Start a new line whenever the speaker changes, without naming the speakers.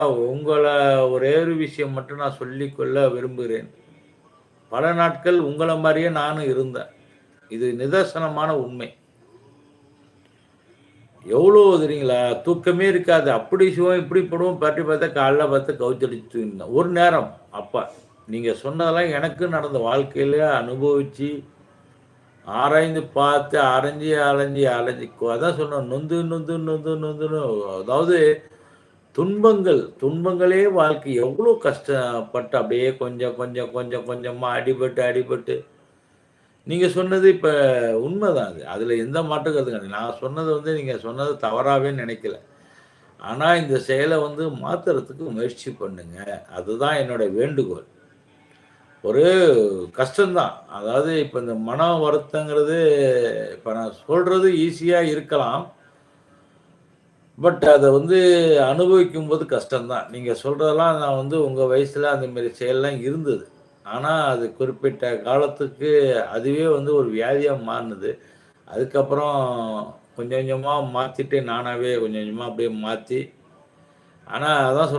உங்கள ஒரே ஒரு விஷயம் மட்டும் நான் சொல்லிக்கொள்ள விரும்புகிறேன். பல நாட்கள் உங்கள மாரியே நானும் இருந்தேன். இது நிதர்சனமான உண்மை. எவ்வளோ தெரியுங்களா? தூக்கமே இருக்காது. அப்படி சுவம், இப்படி படுவோம். பரட்டி பார்த்தா காலைல பார்த்தா கவுத்தடிச்சு தூங்கினேன். ஒரு நேரம் அப்ப. நீங்க சொன்னதெல்லாம் எனக்கும் நடந்த வாழ்க்கையில அனுபவிச்சு, ஆராய்ந்து பார்த்து, அலைஞ்சு, அலைஞ்சு, அலைஞ்சு அதான் சொன்னேன். நொந்து, நொந்து, நொந்து, நொந்துன்னு அதாவது துன்பங்கள், துன்பங்களே வாழ்க்கை. எவ்வளோ கஷ்டப்பட்டு அப்படியே கொஞ்சம், கொஞ்சம், கொஞ்சம், கொஞ்சமா அடிபட்டு, அடிபட்டு நீங்க சொன்னது இப்ப உண்மதான் அது. அதுல எந்த மாற்று கருத்தும் கிடையாது. நான் சொன்னது நீங்க சொன்னது தவறாவே நினைக்கல. ஆனா இந்த செயல மாத்துறதுக்கு முயற்சி பண்ணுங்க. அதுதான் என்னோட வேண்டுகோள். ஒரு கஷ்டம் தான். அதாவது இப்ப இந்த மன வருத்தங்கிறது இப்ப நான் சொல்றது ஈஸியா இருக்கலாம். பட் அத அனுபவிக்கும்போது கஷ்டம் தான். நீங்க சொல்றதெல்லாம் நான் உங்க வயசுல அந்த மாரி செயல்லாம் இருந்தது. ஆனா, அது குறிப்பிட்ட காலத்துக்கு அதுவே ஒரு வியாதியா மாறுனது. அதுக்கப்புறம் கொஞ்சம் கொஞ்சமா மாத்திட்டு நானாவே கொஞ்சம் கொஞ்சமா அப்படியே மாத்தி ஆனா அதான்